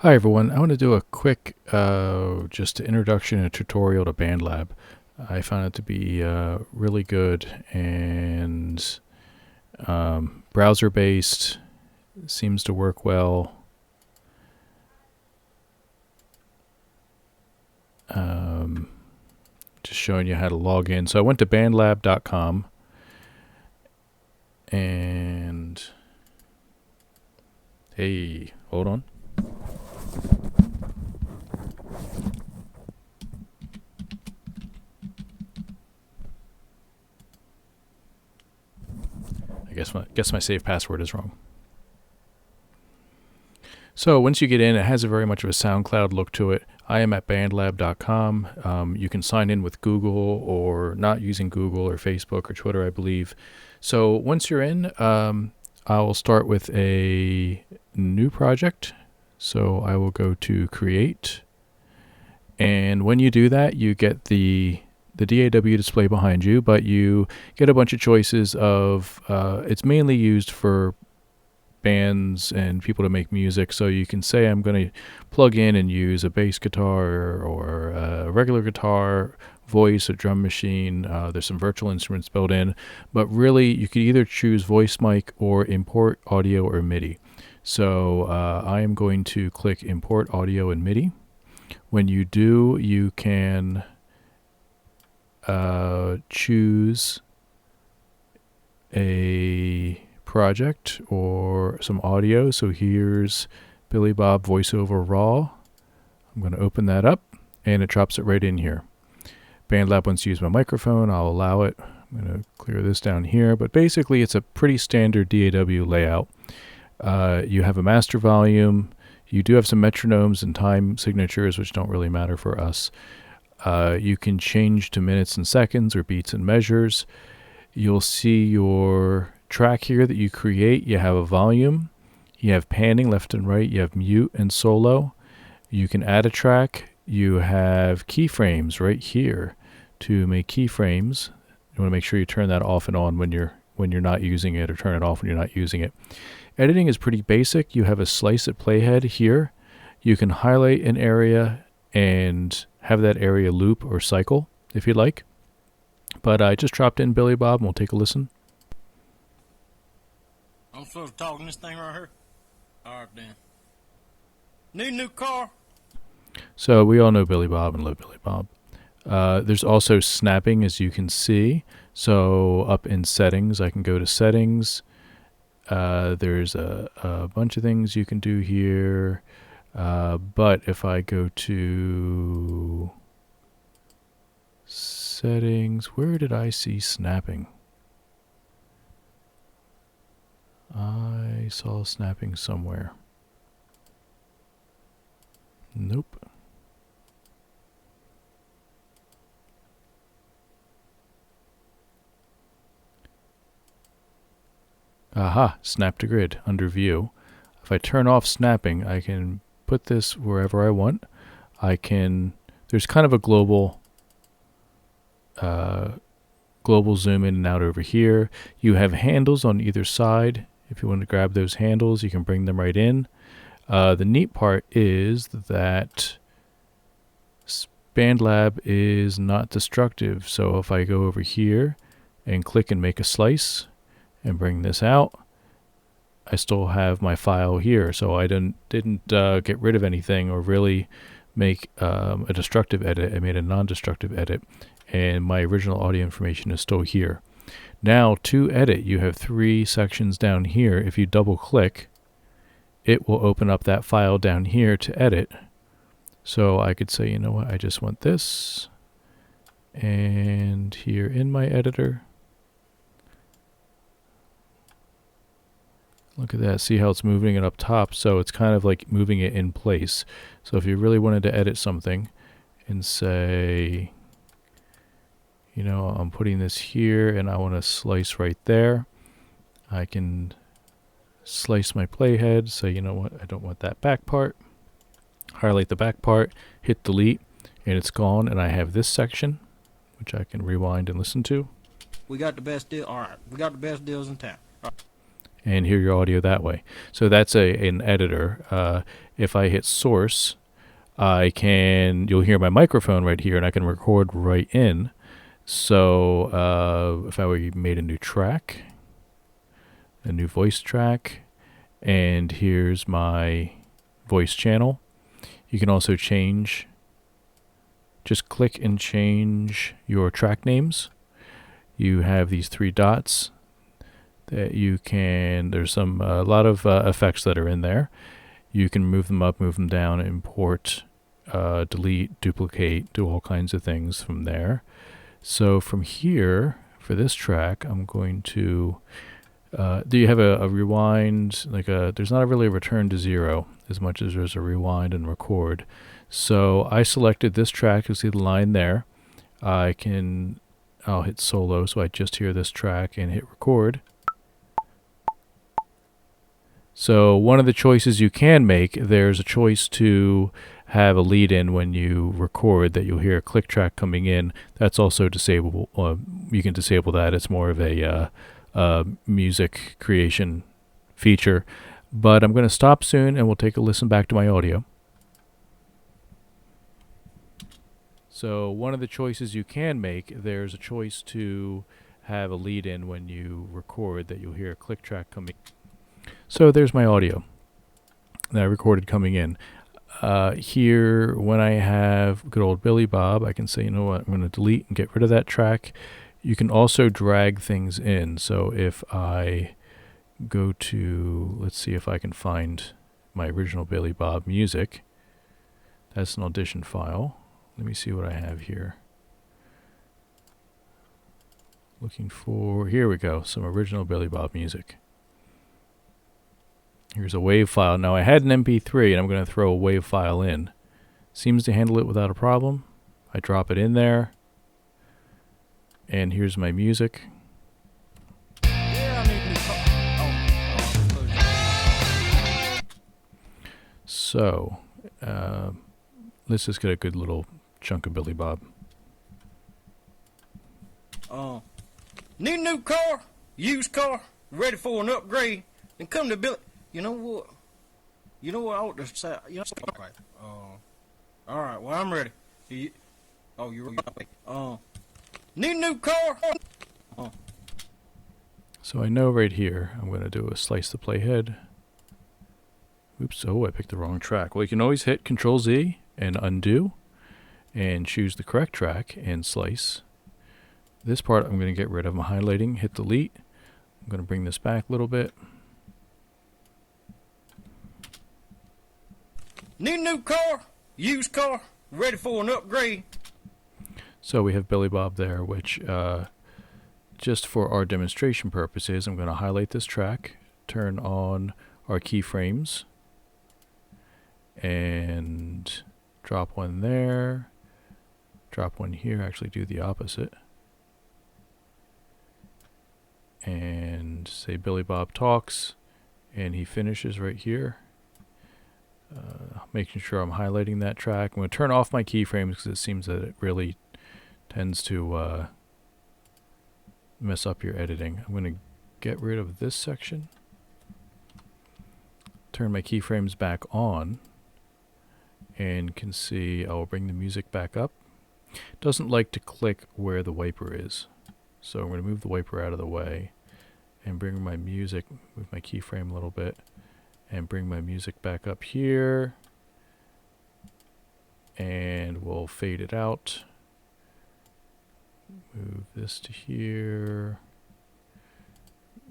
Hi everyone, I want to do a quick just introduction and tutorial to Bandlab. I found it to be really good and browser based, seems to work well. Just showing you how to log in. So I went to bandlab.com and hey, hold on. I guess my save password is wrong. So once you get in, it has a very much of a SoundCloud look to it. I am at bandlab.com. You can sign in with Google or not using Google or Facebook or Twitter, I believe. So once you're in, I'll start with a new project. So I will go to Create. And when you do that, you get the DAW display behind you, but you get a bunch of choices of, it's mainly used for bands and people to make music. So you can say I'm going to plug in and use a bass guitar or a regular guitar, voice, a drum machine. There's some virtual instruments built in, but really you could either choose voice mic or import audio or MIDI. So I am going to click import audio and MIDI. When you do, you can choose a project or some audio. So here's Billy Bob voiceover raw. I'm going to open that up and it drops it right in here. Bandlab wants to use my microphone. I'll allow it. I'm going to clear this down here, but basically it's a pretty standard DAW layout. You have a master volume. You do have some metronomes and time signatures, which don't really matter for us. You can change to minutes and seconds or beats and measures. You'll see your track here that you create. You have a volume, you have panning left and right, you have mute and solo. You can add a track. You have keyframes right here to make keyframes. You want to make sure you turn that off and on when you're not using it, or turn it off when you're not using it. Editing is pretty basic. You have a slice at playhead here. You can highlight an area and have that area loop or cycle if you'd like. But I just dropped in Billy Bob and we'll take a listen. I'm supposed to talk in this thing right here? Alright then. Need a new car? So we all know Billy Bob and love Billy Bob. There's also snapping, as you can see. So up in settings, I can go to settings. There's a bunch of things you can do here. But if I go to settings, where did I see snapping? I saw snapping somewhere. Nope. Aha, snap to grid under view. If I turn off snapping, I can put this wherever I want. There's kind of a global zoom in and out over here. You have handles on either side. If you want to grab those handles, you can bring them right in. The neat part is that Bandlab is not destructive. So if I go over here and click and make a slice and bring this out, I still have my file here. So I didn't get rid of anything or really make a destructive edit. I made a non-destructive edit, and my original audio information is still here. Now to edit, you have 3 sections down here. If you double click, it will open up that file down here to edit. So I could say, you know what, I just want this. And here in my editor, look at that, see how it's moving it up top? So it's kind of like moving it in place. So if you really wanted to edit something and say, you know, I'm putting this here and I want to slice right there, I can slice my playhead, say, you know what, I don't want that back part. Highlight the back part, hit delete, and it's gone, and I have this section, which I can rewind and listen to. We got the best deal. Alright, we got the best deals in town. And hear your audio that way. So that's an editor. if I hit source, you'll hear my microphone right here, and I can record right in. So if I made a new track, a new voice track, and here's my voice channel. You can also just click and change your track names. You have these 3 dots that there's a lot of effects that are in there. You can move them up, move them down, import, delete, duplicate, do all kinds of things from there. So from here, for this track, I'm going to, do you have a rewind, there's not really a return to 0 as much as there's a rewind and record. So I selected this track, you see the line there. I'll hit solo, so I just hear this track and hit record. So one of the choices you can make, there's a choice to have a lead in when you record that you'll hear a click track coming in. That's also disable. You can disable that. It's more of a music creation feature. But I'm going to stop soon and we'll take a listen back to my audio. So one of the choices you can make, there's a choice to have a lead in when you record that you'll hear a click track coming. So there's my audio that I recorded coming in. Here, when I have good old Billy Bob, I can say, you know what, I'm going to delete and get rid of that track. You can also drag things in. So if I go to, let's see if I can find my original Billy Bob music. That's an audition file. Let me see what I have here. Looking for, here we go, some original Billy Bob music. Here's a WAV file. Now I had an MP3 and I'm going to throw a WAV file in. Seems to handle it without a problem. I drop it in there. And here's my music. So, let's just get a good little chunk of Billy Bob. Need a new car, used car, ready for an upgrade, and come to Billy. You know what? I ought to say. Okay. All right. Well, I'm ready. You're ready. Need a new car. So I know right here, I'm going to do a slice the playhead. Oops, I picked the wrong track. Well, you can always hit Control-Z and undo and choose the correct track and slice. This part I'm going to get rid of. I'm highlighting, hit delete. I'm going to bring this back a little bit. Need a new car, used car, ready for an upgrade. So we have Billy Bob there, which just for our demonstration purposes, I'm going to highlight this track, turn on our keyframes, and drop one there, drop one here, actually do the opposite, and say Billy Bob talks, and he finishes right here. Making sure I'm highlighting that track. I'm going to turn off my keyframes because it seems that it really tends to mess up your editing. I'm going to get rid of this section, turn my keyframes back on, and can see I will bring the music back up. It doesn't like to click where the wiper is, so I'm going to move the wiper out of the way and bring my music, move my keyframe a little bit, and bring my music back up here, and we'll fade it out. Move this to here.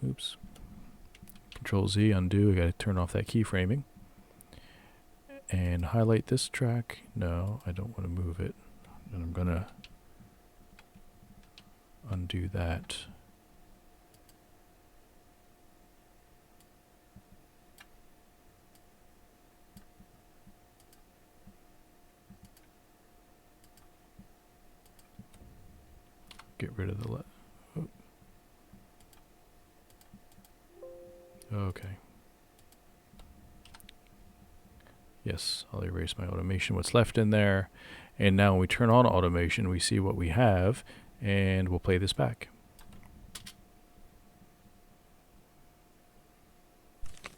Oops. Control-Z, undo. I gotta turn off that keyframing. And highlight this track. No, I don't want to move it. And I'm gonna undo that. Get rid of the okay. Yes, I'll erase my automation, what's left in there. And now when we turn on automation, we see what we have, and we'll play this back.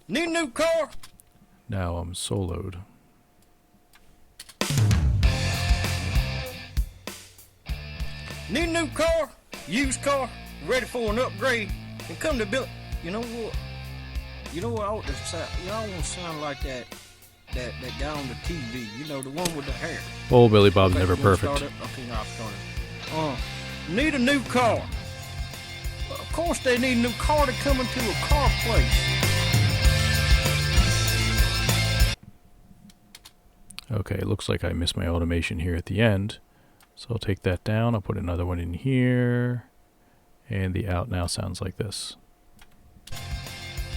Need a new car. Now I'm soloed. Need a new car, used car, ready for an upgrade, and come to Billy. You know what? You know what I ought to sound? You know, I want to sound like that guy on the TV. You know, the one with the hair. Old Billy Bob's Okay, never you wanna perfect. start it? Okay, I'll start it. Need a new car. Well, of course, they need a new car to come into a car place. Okay, it looks like I missed my automation here at the end. So I'll take that down. I'll put another one in here. And the out now sounds like this.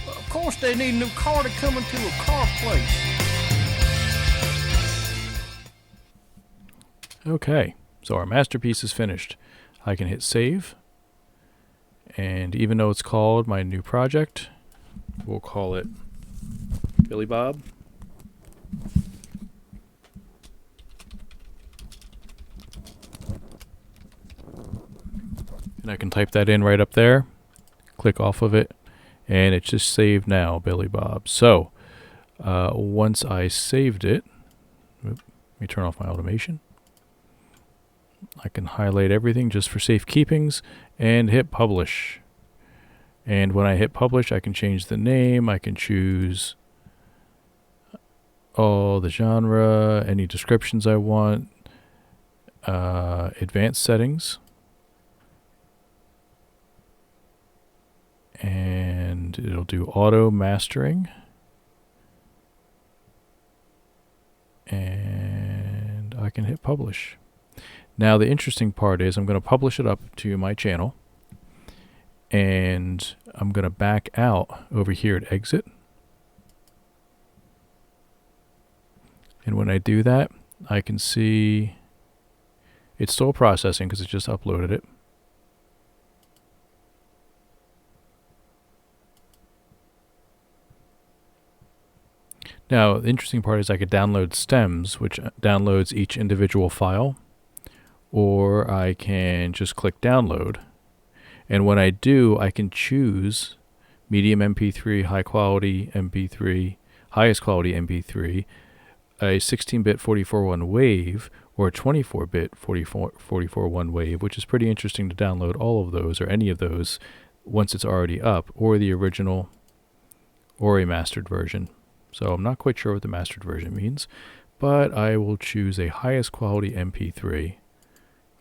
Well, of course, they need a new car to come into a car place. Okay, so our masterpiece is finished. I can hit save. And even though it's called my new project, we'll call it Billy Bob. And I can type that in right up there, click off of it, and it's just saved now, Billy Bob. So once I saved it, let me turn off my automation. I can highlight everything just for safekeepings and hit publish. And when I hit publish, I can change the name. I can choose all the genre, any descriptions I want, advanced settings. And it'll do auto mastering. And I can hit publish. Now the interesting part is I'm going to publish it up to my channel. And I'm going to back out over here at exit. And when I do that, I can see it's still processing because it just uploaded it. Now, the interesting part is I could download stems, which downloads each individual file, or I can just click download. And when I do, I can choose medium MP3, high quality MP3, highest quality MP3, a 16-bit 44.1 wave, or a 24-bit 44.1 wave, which is pretty interesting to download all of those or any of those once it's already up, or the original or a mastered version. So I'm not quite sure what the mastered version means, but I will choose a highest quality MP3.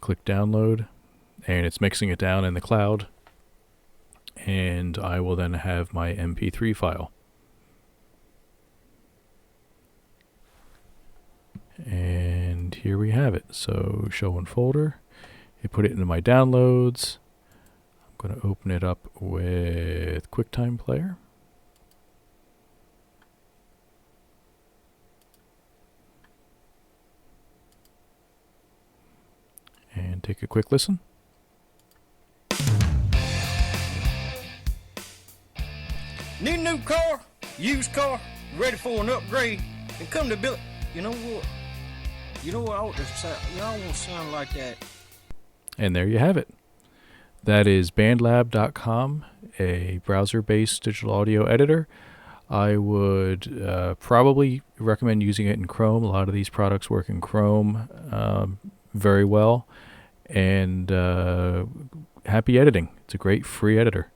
Click download, and it's mixing it down in the cloud. And I will then have my MP3 file. And here we have it. So show in folder. I put it into my downloads. I'm going to open it up with QuickTime Player. And take a quick listen. Need a new car, used car, ready for an upgrade, and come to Billy. You know what? You know what I ought to sound? You know, I want to sound like that. And there you have it. That is bandlab.com, a browser-based digital audio editor. I would probably recommend using it in Chrome. A lot of these products work in Chrome very well. And happy editing. It's a great free editor.